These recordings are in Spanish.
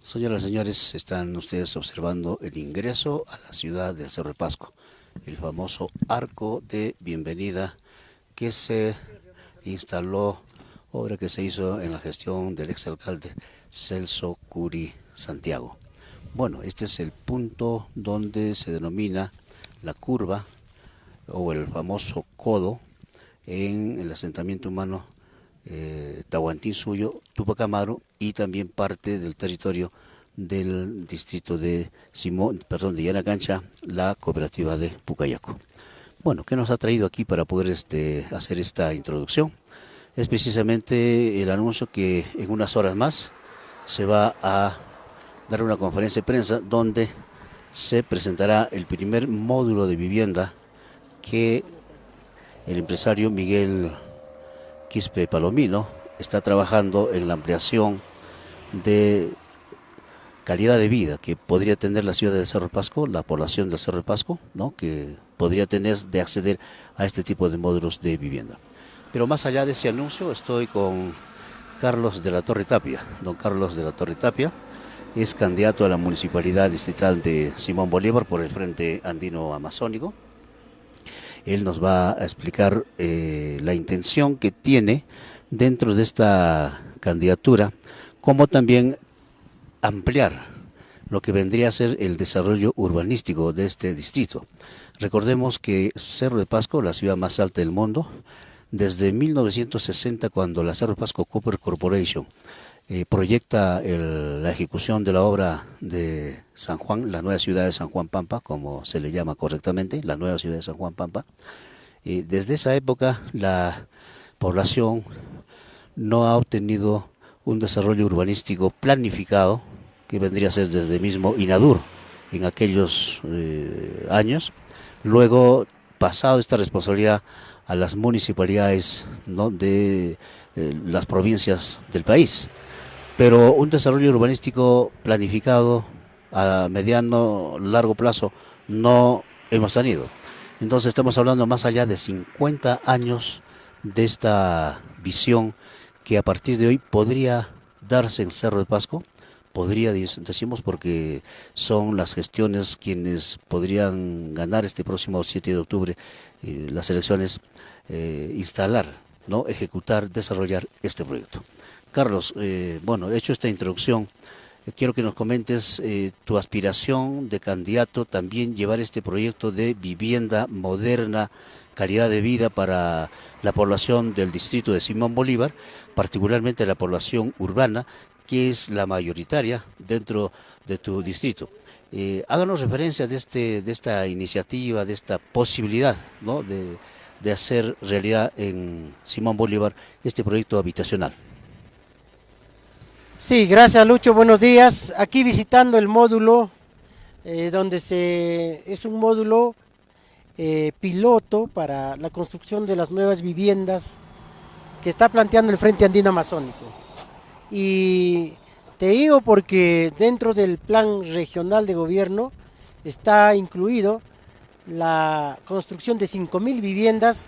Señoras y señores, están ustedes observando el ingreso a la ciudad de Cerro de Pasco, el famoso arco de bienvenida que se instaló, obra que se hizo en la gestión del exalcalde Celso Curi Santiago. Bueno, este es el punto donde se denomina la curva o el famoso codo en el asentamiento humano Tahuantinsuyo, Tupac Amaru y también parte del territorio del distrito de de Yanacancha, la cooperativa de Pucayaco. Bueno, ¿qué nos ha traído aquí para poder hacer esta introducción? Es precisamente el anuncio que en unas horas más se va a dar una conferencia de prensa donde se presentará el primer módulo de vivienda que el empresario Miguel Quispe Palomino está trabajando en la ampliación de calidad de vida que podría tener la ciudad de Cerro de Pasco, la población de Cerro de Pasco, ¿no? Que podría tener de acceder a este tipo de módulos de vivienda. Pero más allá de ese anuncio, estoy con Carlos de la Torre Tapia. Don Carlos de la Torre Tapia es candidato a la municipalidad distrital de Simón Bolívar por el Frente Andino Amazónico. Él nos va a explicar la intención que tiene dentro de esta candidatura, como también ampliar lo que vendría a ser el desarrollo urbanístico de este distrito. Recordemos que Cerro de Pasco, la ciudad más alta del mundo, desde 1960, cuando la Cerro de Pasco Copper Corporation proyecta la ejecución de la obra de San Juan, la nueva ciudad de San Juan Pampa, como se le llama correctamente, la nueva ciudad de San Juan Pampa. Desde esa época la población no ha obtenido un desarrollo urbanístico planificado, que vendría a ser desde mismo INADUR en aquellos años. Luego, pasado esta responsabilidad a las municipalidades, ¿no?, de las provincias del país. Pero un desarrollo urbanístico planificado a mediano, largo plazo no hemos tenido. Entonces estamos hablando más allá de 50 años de esta visión que a partir de hoy podría darse en Cerro de Pasco. Podría, decimos, porque son las gestiones quienes podrían ganar este próximo 7 de octubre las elecciones, instalar, ¿no?, ejecutar, desarrollar este proyecto. Carlos, bueno, hecho esta introducción, quiero que nos comentes tu aspiración de candidato, también llevar este proyecto de vivienda moderna, calidad de vida para la población del distrito de Simón Bolívar, particularmente la población urbana, que es la mayoritaria dentro de tu distrito. Háganos referencia de esta iniciativa, de esta posibilidad, ¿no?, de hacer realidad en Simón Bolívar este proyecto habitacional. Sí, gracias Lucho, buenos días. Aquí visitando el módulo, es un módulo piloto para la construcción de las nuevas viviendas que está planteando el Frente Andino Amazónico. Y te digo porque dentro del plan regional de gobierno está incluido la construcción de 5.000 viviendas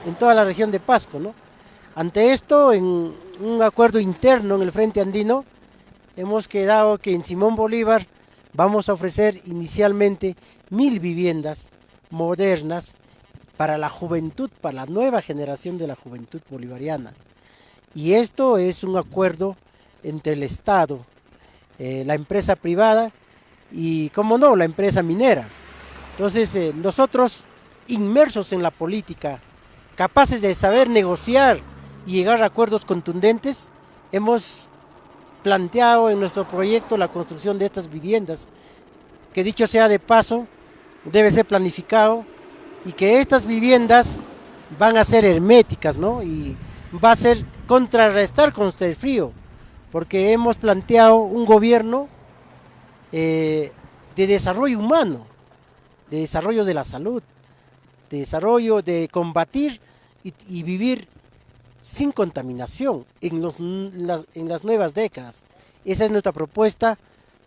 en toda la región de Pasco, ¿no? Ante esto, en un acuerdo interno en el Frente Andino, hemos quedado que en Simón Bolívar vamos a ofrecer inicialmente 1.000 viviendas modernas para la juventud, para la nueva generación de la juventud bolivariana. Y esto es un acuerdo entre el Estado, la empresa privada y, como no, la empresa minera. Entonces, nosotros, inmersos en la política, capaces de saber negociar y llegar a acuerdos contundentes, hemos planteado en nuestro proyecto la construcción de estas viviendas, que dicho sea de paso, debe ser planificado, y que estas viviendas van a ser herméticas, ¿no? Y va a ser contrarrestar contra el frío, porque hemos planteado un gobierno de desarrollo humano, de desarrollo de la salud, de desarrollo de combatir y vivir sin contaminación en las nuevas décadas. Esa es nuestra propuesta,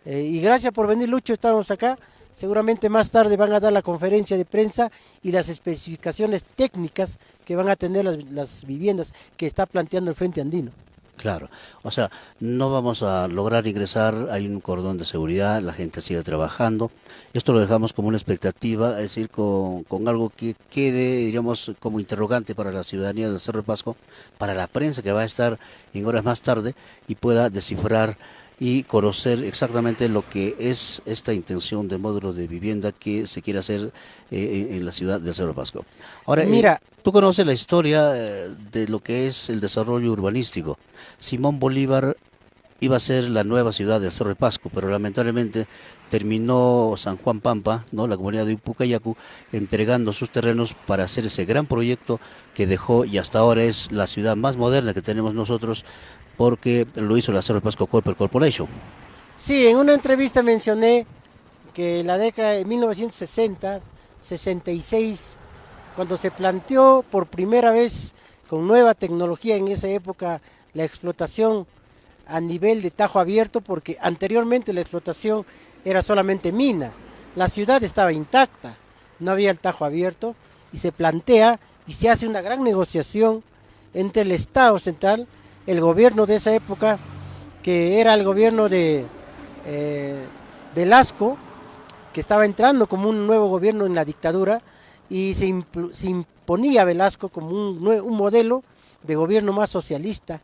y gracias por venir, Lucho, estamos acá. Seguramente más tarde van a dar la conferencia de prensa y las especificaciones técnicas que van a tener las viviendas que está planteando el Frente Andino. Claro, o sea, no vamos a lograr ingresar, hay un cordón de seguridad, la gente sigue trabajando. Esto lo dejamos como una expectativa, es decir, con algo que quede, diríamos, como interrogante para la ciudadanía del Cerro de Pasco, para la prensa que va a estar en horas más tarde y pueda descifrar y conocer exactamente lo que es esta intención de módulo de vivienda que se quiere hacer en la ciudad del Cerro de Pasco. Ahora, Mira, tú conoces la historia de lo que es el desarrollo urbanístico. Simón Bolívar iba a ser la nueva ciudad del Cerro de Pasco, pero lamentablemente terminó San Juan Pampa, ¿no? La comunidad de Pucayacu, entregando sus terrenos para hacer ese gran proyecto que dejó y hasta ahora es la ciudad más moderna que tenemos nosotros porque lo hizo la Cerro de Pasco Corporate Corporation. sí, en una entrevista mencioné que la década de 1960, 66, cuando se planteó por primera vez con nueva tecnología en esa época la explotación a nivel de Tajo Abierto, porque anteriormente la explotación era solamente mina, la ciudad estaba intacta, no había el Tajo Abierto, y se plantea y se hace una gran negociación entre el Estado central, el gobierno de esa época, que era el gobierno de eh, Velasco, que estaba entrando como un nuevo gobierno en la dictadura, y se imponía a Velasco como un modelo de gobierno más socialista,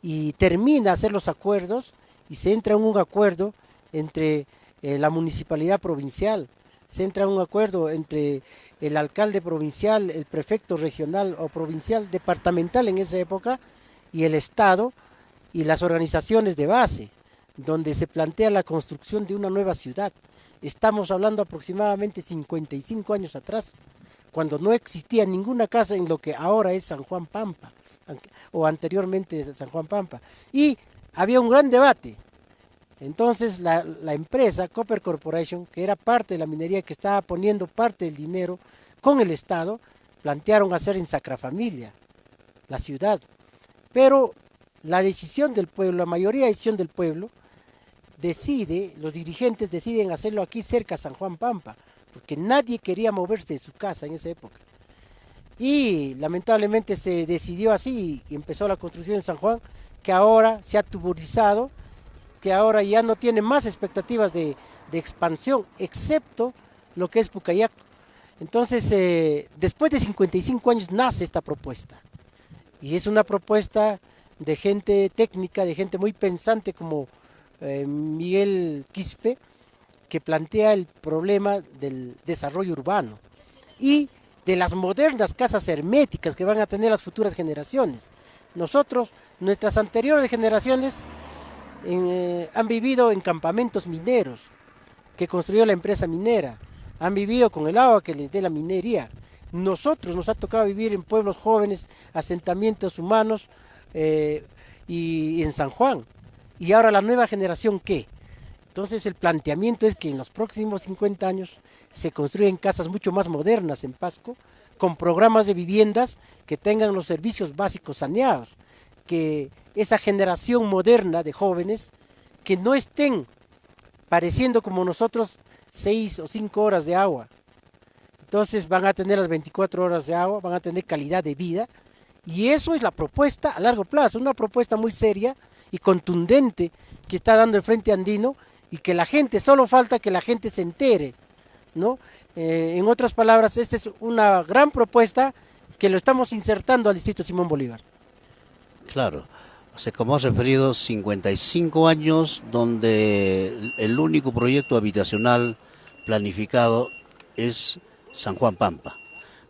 y termina a hacer los acuerdos y se entra en un acuerdo entre la municipalidad provincial, se entra en un acuerdo entre el alcalde provincial, el prefecto regional o provincial, departamental en esa época, y el Estado y las organizaciones de base, donde se plantea la construcción de una nueva ciudad. Estamos hablando aproximadamente 55 años atrás, cuando no existía ninguna casa en lo que ahora es San Juan Pampa, o anteriormente San Juan Pampa. Y había un gran debate. Entonces la empresa Copper Corporation, que era parte de la minería, que estaba poniendo parte del dinero con el Estado, plantearon hacer en Sacrafamilia, la ciudad. Pero la decisión del pueblo, la mayoría de decisión del pueblo, decide, los dirigentes deciden hacerlo aquí cerca a San Juan Pampa, porque nadie quería moverse de su casa en esa época. Y lamentablemente se decidió así y empezó la construcción en San Juan, que ahora se ha tuburizado, que ahora ya no tiene más expectativas de expansión, excepto lo que es Pucayac. Entonces, después de 55 años nace esta propuesta. Y es una propuesta de gente técnica, de gente muy pensante como Miguel Quispe, que plantea el problema del desarrollo urbano y de las modernas casas herméticas que van a tener las futuras generaciones. Nosotros, nuestras anteriores generaciones, han vivido en campamentos mineros que construyó la empresa minera, han vivido con el agua que les dé la minería. Nosotros nos ha tocado vivir en pueblos jóvenes, asentamientos humanos y en San Juan. Y ahora la nueva generación, ¿qué? Entonces el planteamiento es que en los próximos 50 años se construyen casas mucho más modernas en Pasco, con programas de viviendas que tengan los servicios básicos saneados, que esa generación moderna de jóvenes que no estén pareciendo como nosotros 6 o 5 horas de agua. Entonces van a tener las 24 horas de agua, van a tener calidad de vida, y eso es la propuesta a largo plazo, una propuesta muy seria y contundente que está dando el Frente Andino, y que la gente, solo falta que la gente se entere, ¿no? En otras palabras, esta es una gran propuesta que lo estamos insertando al distrito Simón Bolívar. Claro, o sea, como has referido, 55 años donde el único proyecto habitacional planificado es San Juan Pampa,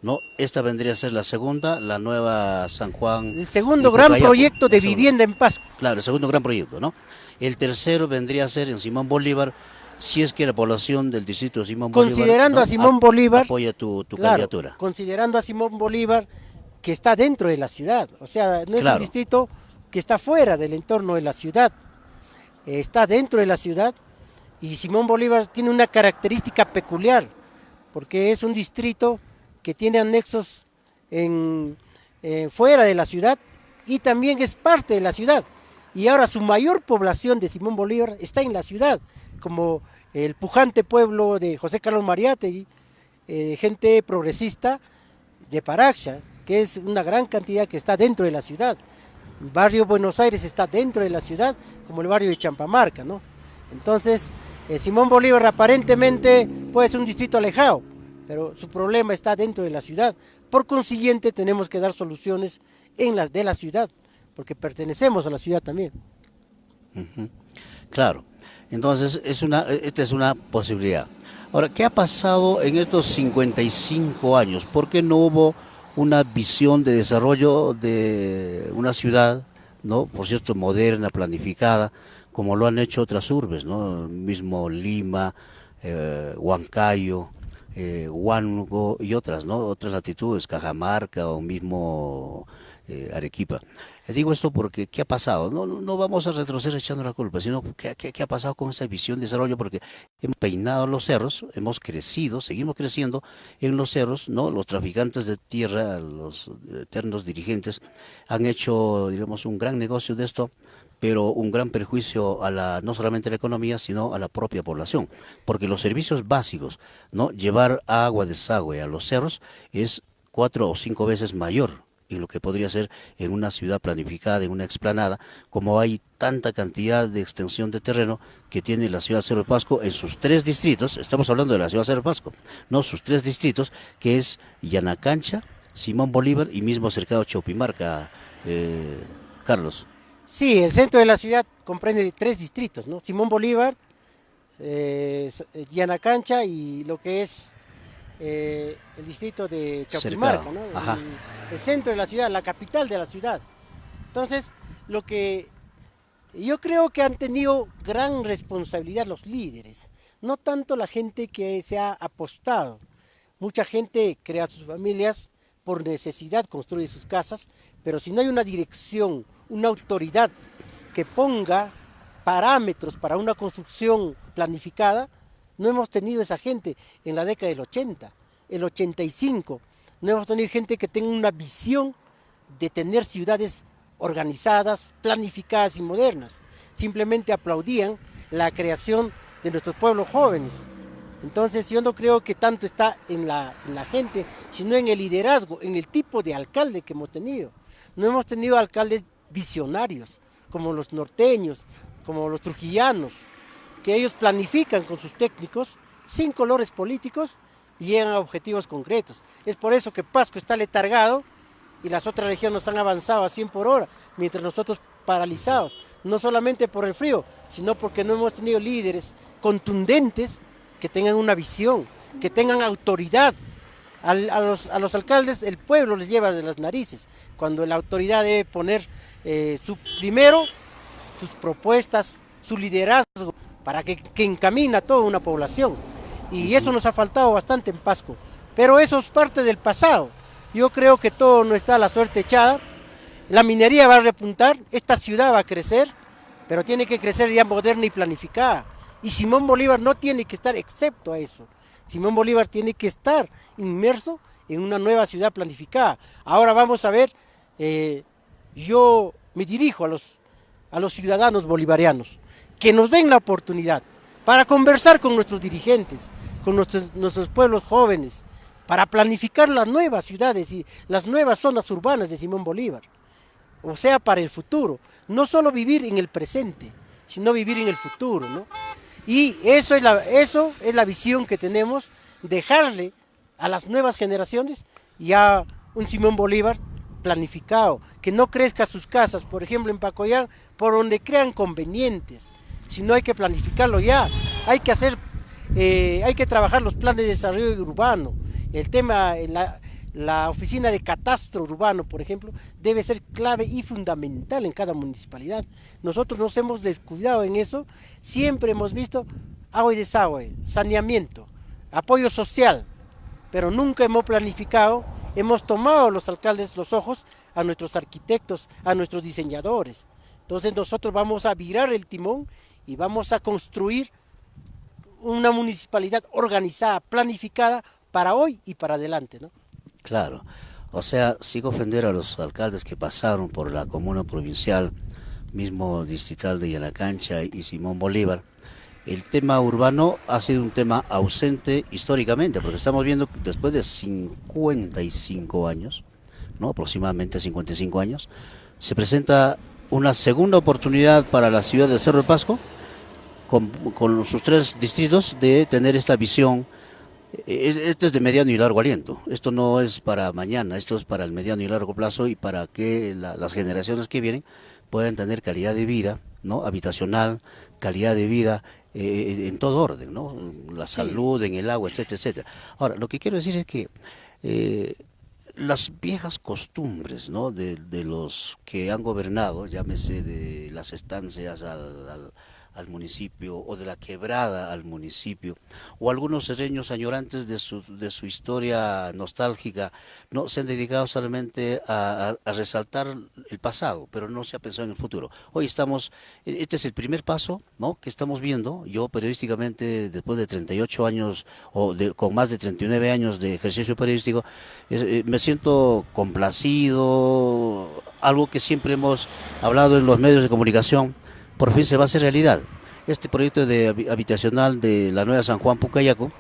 ¿no? Esta vendría a ser la segunda, la nueva San Juan El y segundo gran Pucayacu, proyecto de vivienda en Pasco. claro, el segundo gran proyecto, ¿no? El tercero vendría a ser en Simón Bolívar, si es que la población del distrito de Simón Bolívar, Considerando ¿no? a Simón Bolívar, apoya tu claro, candidatura. considerando a Simón Bolívar que está dentro de la ciudad, o sea, no es un Claro, distrito que está fuera del entorno de la ciudad, está dentro de la ciudad, y Simón Bolívar tiene una característica peculiar, porque es un distrito que tiene anexos fuera de la ciudad y también es parte de la ciudad. Y ahora su mayor población de Simón Bolívar está en la ciudad, como el pujante pueblo de José Carlos Mariátegui, gente progresista de Paraxá, que es una gran cantidad que está dentro de la ciudad. Barrio Buenos Aires está dentro de la ciudad, como el barrio de Champamarca, ¿no? Entonces, Simón Bolívar aparentemente puede ser un distrito alejado, pero su problema está dentro de la ciudad. Por consiguiente, tenemos que dar soluciones de la ciudad, porque pertenecemos a la ciudad también. Ujú. Claro, entonces esta es una posibilidad. Ahora, ¿qué ha pasado en estos 55 años? ¿Por qué no hubo una visión de desarrollo de una ciudad, ¿no? Por cierto, moderna, planificada, como lo han hecho otras urbes, ¿no? Mismo Lima, Huancayo, Huánuco y otras, ¿no? Otras latitudes, Cajamarca o mismo Arequipa. Digo esto porque, ¿qué ha pasado? No vamos a retroceder echando la culpa, sino ¿qué ha pasado con esa visión de desarrollo? Porque hemos peinado los cerros, hemos crecido, seguimos creciendo en los cerros, ¿no? Los traficantes de tierra, los eternos dirigentes, han hecho, digamos, un gran negocio de esto, pero un gran perjuicio a no solamente a la economía, sino a la propia población, porque los servicios básicos, ¿no? Llevar agua, desagüe a los cerros es 4 o 5 veces mayor en lo que podría ser en una ciudad planificada, en una explanada, como hay tanta cantidad de extensión de terreno que tiene la ciudad de Cerro de Pasco en sus 3 distritos. Estamos hablando de la ciudad de Cerro de Pasco, no sus 3 distritos, que es Yanacancha, Simón Bolívar y mismo cercado Chaupimarca, Carlos. Sí, el centro de la ciudad comprende 3 distritos, ¿no? Simón Bolívar, Yanacancha y lo que es el distrito de Cercado, Chauquimarca, ¿no? ajá. El centro de la ciudad, la capital de la ciudad. Entonces, lo que yo creo que han tenido gran responsabilidad los líderes, no tanto la gente que se ha apostado. Mucha gente crea sus familias por necesidad, construye sus casas, pero si no hay una dirección, una autoridad que ponga parámetros para una construcción planificada, no hemos tenido esa gente en la década del 80, el 85. No hemos tenido gente que tenga una visión de tener ciudades organizadas, planificadas y modernas. Simplemente aplaudían la creación de nuestros pueblos jóvenes. Entonces yo no creo que tanto está en la gente, sino en el liderazgo, en el tipo de alcalde que hemos tenido. No hemos tenido alcaldes visionarios, como los norteños, como los trujillanos, que ellos planifican con sus técnicos, sin colores políticos, y llegan a objetivos concretos. Es por eso que Pasco está letargado y las otras regiones han avanzado a 100 por hora, mientras nosotros paralizados, no solamente por el frío, sino porque no hemos tenido líderes contundentes que tengan una visión, que tengan autoridad. A los alcaldes el pueblo les lleva de las narices, cuando la autoridad debe poner primero sus propuestas, su liderazgo, para que encamina a toda una población. Y eso nos ha faltado bastante en Pasco. Pero eso es parte del pasado. Yo creo que todo no está a la suerte echada. La minería va a repuntar, esta ciudad va a crecer, pero tiene que crecer ya moderna y planificada. Y Simón Bolívar no tiene que estar excepto a eso. Simón Bolívar tiene que estar inmerso en una nueva ciudad planificada. Ahora vamos a ver, yo me dirijo a los ciudadanos bolivarianos, que nos den la oportunidad para conversar con nuestros dirigentes, con nuestros pueblos jóvenes, para planificar las nuevas ciudades y las nuevas zonas urbanas de Simón Bolívar. O sea, para el futuro. No solo vivir en el presente, sino vivir en el futuro, ¿no? Y eso es la visión que tenemos, dejarle a las nuevas generaciones ya un Simón Bolívar planificado, que no crezca sus casas, por ejemplo en Pacoyán, por donde crean convenientes, sino hay que planificarlo ya, hay que trabajar los planes de desarrollo urbano, el tema, la oficina de catastro urbano, por ejemplo, debe ser clave y fundamental en cada municipalidad. Nosotros nos hemos descuidado en eso, siempre hemos visto agua y desagüe, saneamiento, apoyo social, pero nunca hemos planificado, hemos tomado los alcaldes los ojos a nuestros arquitectos, a nuestros diseñadores. Entonces nosotros vamos a virar el timón y vamos a construir una municipalidad organizada, planificada para hoy y para adelante, ¿no? Claro, o sea, sin ofender a los alcaldes que pasaron por la comuna provincial, mismo distrital de Yanacancha y Simón Bolívar, el tema urbano ha sido un tema ausente históricamente, porque estamos viendo que después de 55 años, ¿no? Aproximadamente 55 años, se presenta una segunda oportunidad para la ciudad de Cerro de Pasco, con sus 3 distritos, de tener esta visión. Esto es de mediano y largo aliento. Esto no es para mañana, esto es para el mediano y largo plazo y para que las generaciones que vienen puedan tener calidad de vida, ¿no? Habitacional, calidad de vida en todo orden, ¿no? La Sí. salud, en el agua, etcétera, etcétera. Ahora, lo que quiero decir es que eh, las viejas costumbres, ¿no? De los que han gobernado, llámese de las estancias al municipio, o de la quebrada al municipio, o algunos serreños añorantes de su historia nostálgica, no se han dedicado solamente a resaltar el pasado, pero no se ha pensado en el futuro. Hoy estamos, este es el primer paso, ¿no? Que estamos viendo. Yo periodísticamente, después de 38 años, con más de 39 años de ejercicio periodístico, me siento complacido. Algo que siempre hemos hablado en los medios de comunicación, por fin se va a hacer realidad. Este proyecto habitacional de la Nueva San Juan Pucayaco,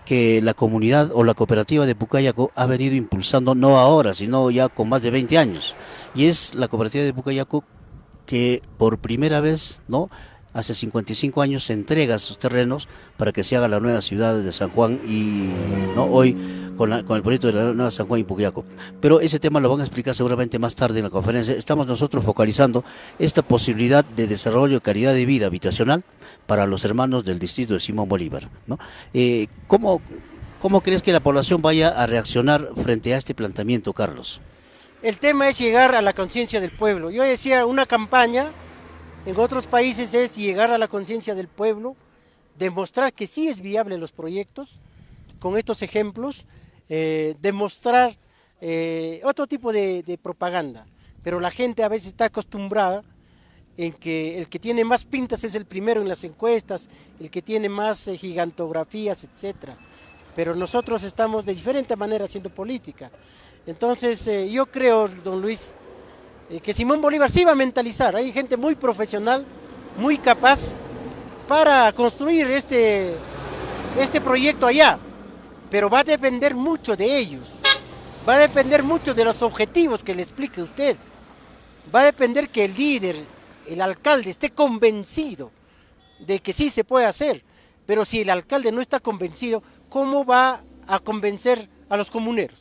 que la comunidad o la cooperativa de Pucayaco ha venido impulsando, no ahora, sino ya con más de 20 años. Y es la cooperativa de Pucayaco que por primera vez, ¿no? Hace 55 años se entrega sus terrenos para que se haga la nueva ciudad de San Juan, y no hoy con el proyecto de la nueva San Juan y Puquiaco. Pero ese tema lo van a explicar seguramente más tarde en la conferencia. Estamos nosotros focalizando esta posibilidad de desarrollo de calidad de vida habitacional para los hermanos del distrito de Simón Bolívar, ¿no? ¿Cómo, ¿Cómo crees que la población vaya a reaccionar frente a este planteamiento, Carlos? El tema es llegar a la conciencia del pueblo. Yo decía, una campaña en otros países es llegar a la conciencia del pueblo, demostrar que sí es viable los proyectos, con estos ejemplos, demostrar otro tipo de propaganda. Pero la gente a veces está acostumbrada en que el que tiene más pintas es el primero en las encuestas, el que tiene más gigantografías, etcétera. Pero nosotros estamos de diferente manera haciendo política. Entonces, yo creo, don Luis, que Simón Bolívar sí va a mentalizar. Hay gente muy profesional, muy capaz para construir este proyecto allá, pero va a depender mucho de ellos, va a depender mucho de los objetivos que le explique usted, va a depender que el líder, el alcalde, esté convencido de que sí se puede hacer. Pero si el alcalde no está convencido, ¿cómo va a convencer a los comuneros?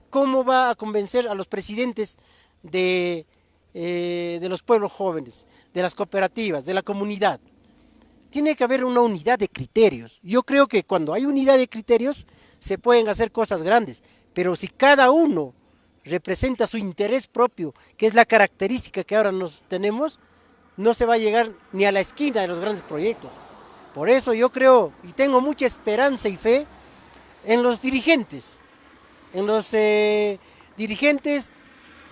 ¿Cómo va a convencer a los presidentes de los pueblos jóvenes, de las cooperativas, de la comunidad? Tiene que haber una unidad de criterios. Yo creo que cuando hay unidad de criterios se pueden hacer cosas grandes, pero si cada uno representa su interés propio, que es la característica que ahora nos tenemos, no se va a llegar ni a la esquina de los grandes proyectos. Por eso yo creo y tengo mucha esperanza y fe en los dirigentes, en los dirigentes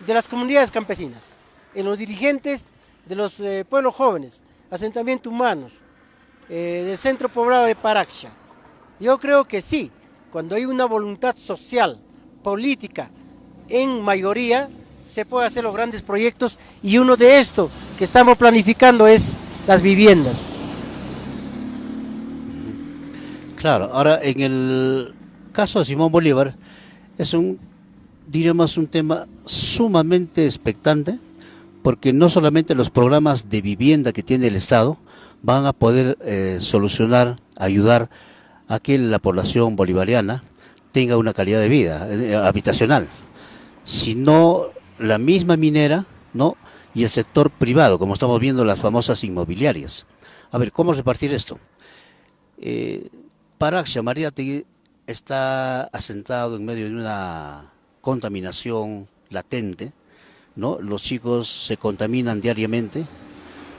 de las comunidades campesinas, en los dirigentes de los pueblos jóvenes, asentamientos humanos, del centro poblado de Paraxá. Yo creo que sí, cuando hay una voluntad social, política, en mayoría, se puede hacer los grandes proyectos, y uno de estos que estamos planificando es las viviendas. Claro, ahora en el caso de Simón Bolívar es diríamos, un tema sumamente expectante, porque no solamente los programas de vivienda que tiene el Estado van a poder solucionar, ayudar a que la población bolivariana tenga una calidad de vida habitacional, sino la misma minera, ¿no? Y el sector privado, como estamos viendo las famosas inmobiliarias. A ver, ¿cómo repartir esto? Paraxá, Mariátegui, está asentado en medio de una contaminación latente, ¿no? Los chicos se contaminan diariamente.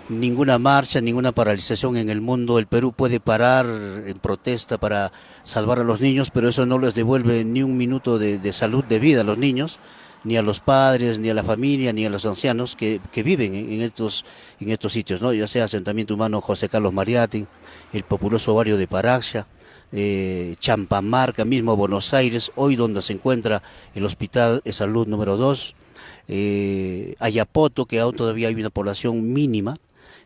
Ninguna marcha, ninguna paralización en el mundo. El Perú puede parar en protesta para salvar a los niños, pero eso no les devuelve ni un minuto de salud, de vida a los niños, ni a los padres, ni a la familia, ni a los ancianos que viven en estos sitios, ¿no? Ya sea asentamiento humano José Carlos Mariátegui, el populoso barrio de Paraxá, Champamarca, mismo Buenos Aires, hoy donde se encuentra el Hospital de Salud número 2, Ayapoto, que aún todavía hay una población mínima,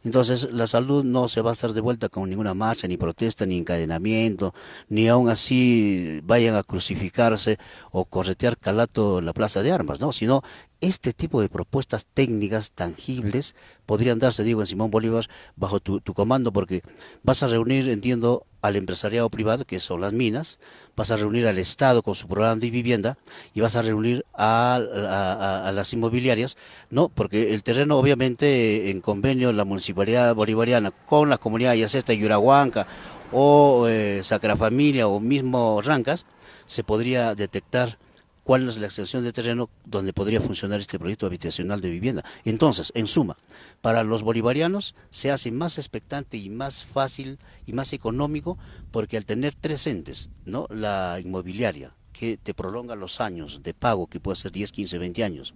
Entonces la salud no se va a estar de vuelta con ninguna marcha, ni protesta, ni encadenamiento, ni aún así vayan a crucificarse o corretear calato en la plaza de armas, ¿no? Sino este tipo de propuestas técnicas tangibles podrían darse, digo, en Simón Bolívar bajo tu comando, porque vas a reunir, entiendo, al empresariado privado, que son las minas, vas a reunir al Estado con su programa de vivienda y vas a reunir a las inmobiliarias, ¿no? Porque el terreno, obviamente, en convenio, la municipalidad bolivariana con la comunidad, ya sea esta Yurahuanca o Sacra Familia o mismo Rancas, se podría detectar cuál es la extensión de terreno donde podría funcionar este proyecto habitacional de vivienda. Entonces, en suma, para los bolivarianos se hace más expectante y más fácil y más económico porque al tener tres entes, ¿no? La inmobiliaria, que te prolonga los años de pago, que puede ser 10, 15, 20 años.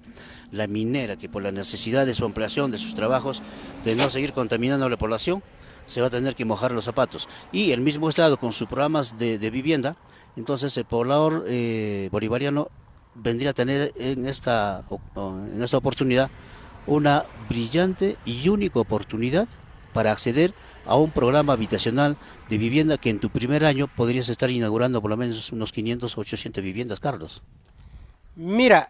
La minera, que por la necesidad de su ampliación, de sus trabajos, de no seguir contaminando a la población, se va a tener que mojar los zapatos. Y el mismo Estado, con sus programas de vivienda, entonces el poblador bolivariano vendría a tener en esta oportunidad una brillante y única oportunidad para acceder a un programa habitacional de vivienda que en tu primer año podrías estar inaugurando por lo menos unos 500 o 800 viviendas, Carlos. Mira,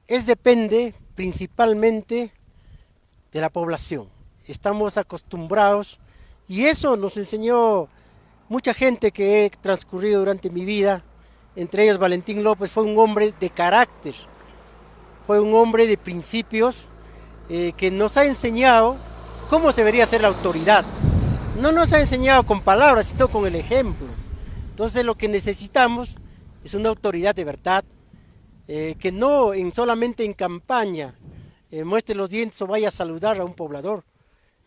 depende principalmente de la población. Estamos acostumbrados y eso nos enseñó mucha gente que he transcurrido durante mi vida, entre ellos Valentín López. Fue un hombre de carácter, fue un hombre de principios que nos ha enseñado cómo se debería ser la autoridad. No nos ha enseñado con palabras, sino con el ejemplo. Entonces lo que necesitamos es una autoridad de verdad, que no solamente en campaña muestre los dientes o vaya a saludar a un poblador,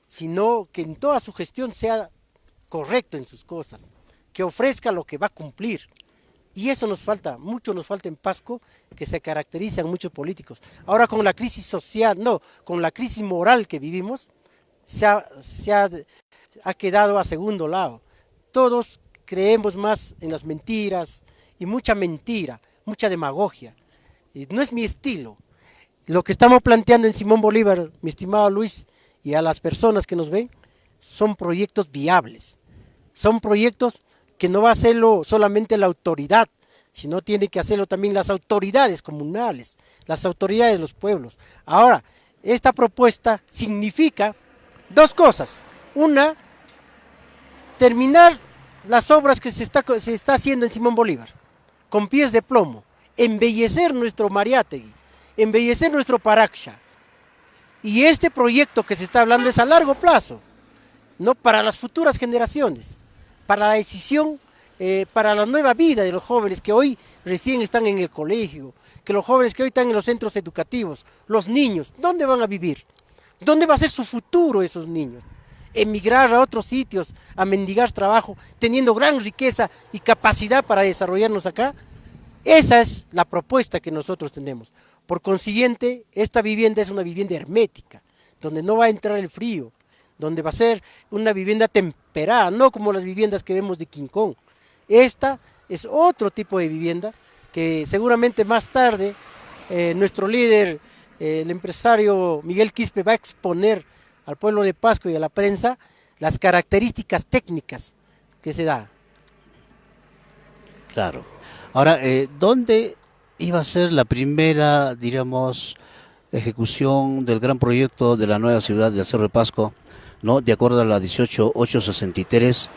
sino que en toda su gestión sea correcto en sus cosas, que ofrezca lo que va a cumplir. Y eso nos falta, mucho nos falta en Pasco, que se caracterizan muchos políticos. Ahora con la crisis social, no, con la crisis moral que vivimos, ha quedado a segundo lado. Todos creemos más en las mentiras y mucha mentira, mucha demagogia. Y no es mi estilo. Lo que estamos planteando en Simón Bolívar, mi estimado Luis, y a las personas que nos ven, son proyectos viables. Son proyectos que no va a hacerlo solamente la autoridad, sino tiene que hacerlo también las autoridades comunales, las autoridades de los pueblos. Ahora, esta propuesta significa dos cosas. Una, terminar las obras que se está haciendo en Simón Bolívar, con pies de plomo, embellecer nuestro Mariátegui, embellecer nuestro Paraxá. Y este proyecto que se está hablando es a largo plazo, no para las futuras generaciones, para la decisión, para la nueva vida de los jóvenes que hoy recién están en el colegio, que los jóvenes que hoy están en los centros educativos, los niños, ¿dónde van a vivir? ¿Dónde va a ser su futuro esos niños? Emigrar a otros sitios, a mendigar trabajo, teniendo gran riqueza y capacidad para desarrollarnos acá. Esa es la propuesta que nosotros tenemos. Por consiguiente, esta vivienda es una vivienda hermética, donde no va a entrar el frío, donde va a ser una vivienda temperada, no como las viviendas que vemos de Quincón. Esta es otro tipo de vivienda que seguramente más tarde nuestro líder, el empresario Miguel Quispe, va a exponer al pueblo de Pasco y a la prensa las características técnicas que se da. Claro. Ahora, ¿dónde iba a ser la primera, diríamos, ejecución del gran proyecto de la nueva ciudad del Cerro de Pasco? ¿No? De acuerdo a la 18863,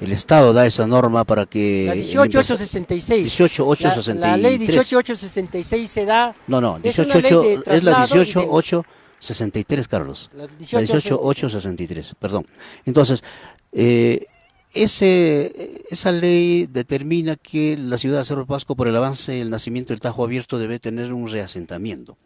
el Estado da esa norma para que... La 18866. 18863. La ley 18866 se da... No, 188, es la 18863, Carlos. La 18863, perdón. Entonces, esa ley determina que la ciudad de Cerro de Pasco, por el avance y el nacimiento del Tajo Abierto, debe tener un reasentamiento.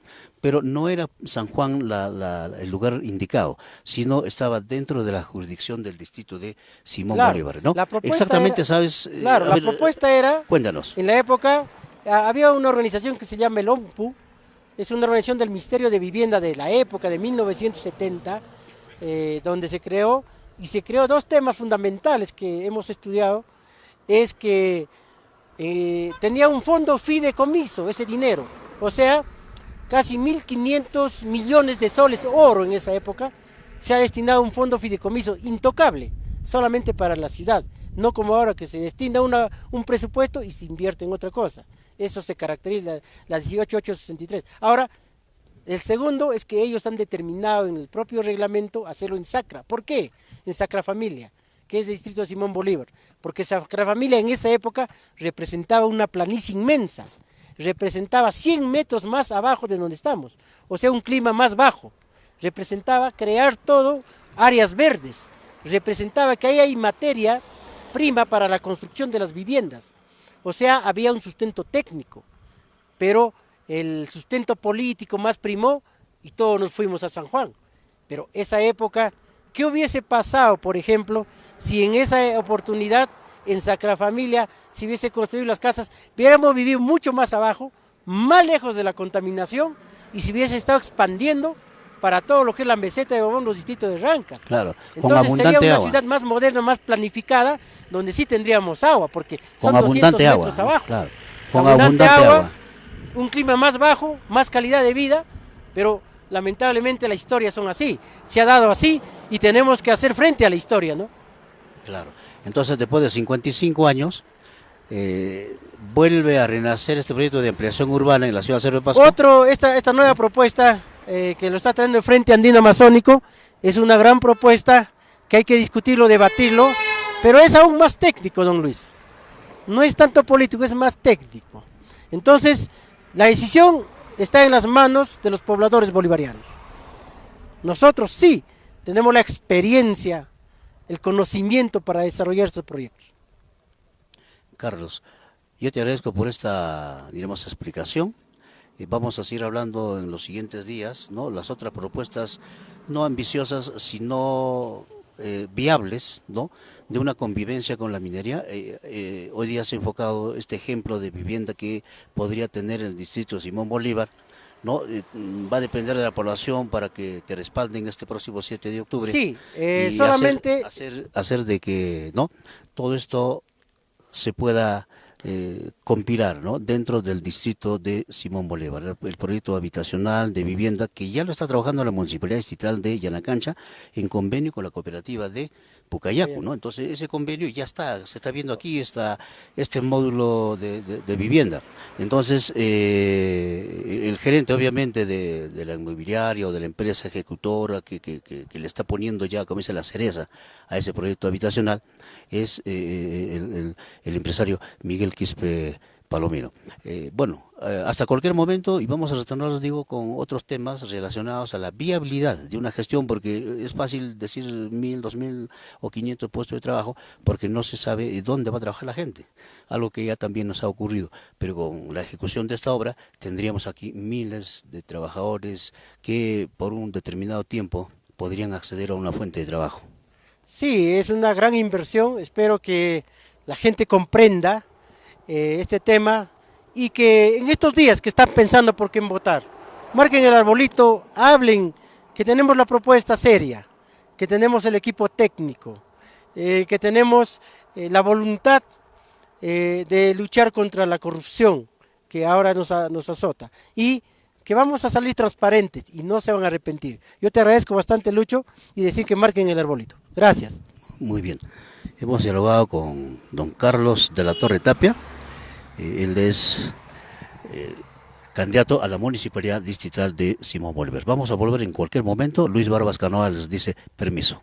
Pero no era San Juan el lugar indicado, sino estaba dentro de la jurisdicción del distrito de Simón Bolívar, ¿no? Exactamente, ¿sabes? Claro, la propuesta era... Cuéntanos. En la época había una organización que se llama el OMPU, es una organización del Ministerio de Vivienda de la época de 1970, donde se creó dos temas fundamentales que hemos estudiado. Es que tenía un fondo fideicomiso, ese dinero, o sea, casi 1.500 millones de soles oro en esa época, se ha destinado un fondo fideicomiso intocable, solamente para la ciudad, no como ahora que se destina un presupuesto y se invierte en otra cosa. Eso se caracteriza, la 18863. Ahora, el segundo es que ellos han determinado en el propio reglamento hacerlo en Sacra. ¿Por qué? En Sacra Familia, que es el distrito de Simón Bolívar. Porque Sacra Familia en esa época representaba una planicie inmensa, representaba 100 metros más abajo de donde estamos, o sea, un clima más bajo. Representaba crear todo áreas verdes, representaba que ahí hay materia prima para la construcción de las viviendas, o sea, había un sustento técnico, pero el sustento político más primó y todos nos fuimos a San Juan. Pero esa época, ¿qué hubiese pasado, por ejemplo, si en esa oportunidad, en Sacra Familia, se hubiese construido las casas, hubiéramos vivido mucho más abajo, más lejos de la contaminación, y se hubiese estado expandiendo para todo lo que es la meseta de Bobón, los distritos de Ranca? Claro, con Entonces abundante sería una agua. ciudad más moderna, más planificada, donde sí tendríamos agua, porque Con son 200 abundante agua, metros ¿no? abajo. Claro, con Abundante abundante agua, agua. un clima más bajo, más calidad de vida, pero lamentablemente la historia son así, se ha dado así y tenemos que hacer frente a la historia, ¿no? Claro. Entonces, después de 55 años, vuelve a renacer este proyecto de ampliación urbana en la ciudad de Cerro de Pasco. Esta nueva propuesta que lo está trayendo el Frente Andino Amazónico es una gran propuesta que hay que discutirlo, debatirlo, pero es aún más técnico, don Luis. No es tanto político, es más técnico. Entonces, la decisión está en las manos de los pobladores bolivarianos. Nosotros sí tenemos la experiencia, el conocimiento para desarrollar estos proyectos. Carlos, yo te agradezco por esta, diremos, explicación. Vamos a seguir hablando en los siguientes días, ¿no? Las otras propuestas no ambiciosas, sino viables, ¿no? De una convivencia con la minería. Hoy día se ha enfocado este ejemplo de vivienda que podría tener el distrito de Simón Bolívar, ¿no? Va a depender de la población para que te respalden este próximo 7 de octubre. Sí, y solamente... hacer de que, ¿no?, todo esto se pueda compilar, ¿no?, dentro del distrito de Simón Bolívar, el proyecto habitacional de vivienda que ya lo está trabajando la Municipalidad Distrital de Yanacancha en convenio con la cooperativa de Pucayacu, ¿no? Entonces ese convenio ya está, se está viendo aquí este módulo de vivienda. Entonces el gerente obviamente de la inmobiliaria o de la empresa ejecutora que le está poniendo ya, como dice, la cereza a ese proyecto habitacional es el empresario Miguel Quispe Palomino. Hasta cualquier momento, y vamos a retornar, digo, con otros temas relacionados a la viabilidad de una gestión, porque es fácil decir 1.000, 2.000 o 500 puestos de trabajo, porque no se sabe dónde va a trabajar la gente, algo que ya también nos ha ocurrido, pero con la ejecución de esta obra tendríamos aquí miles de trabajadores que por un determinado tiempo podrían acceder a una fuente de trabajo. Sí, es una gran inversión, espero que la gente comprenda este tema y que en estos días que están pensando por quién votar, marquen el arbolito, hablen, que tenemos la propuesta seria, que tenemos el equipo técnico, que tenemos la voluntad de luchar contra la corrupción que ahora nos azota y que vamos a salir transparentes y no se van a arrepentir. Yo te agradezco bastante, Lucho, y decir que marquen el arbolito. Gracias. Muy bien. Hemos dialogado con don Carlos de la Torre Tapia. Él es candidato a la Municipalidad Distrital de Simón Bolívar. Vamos a volver en cualquier momento. Luis Barbas Canoa les dice permiso.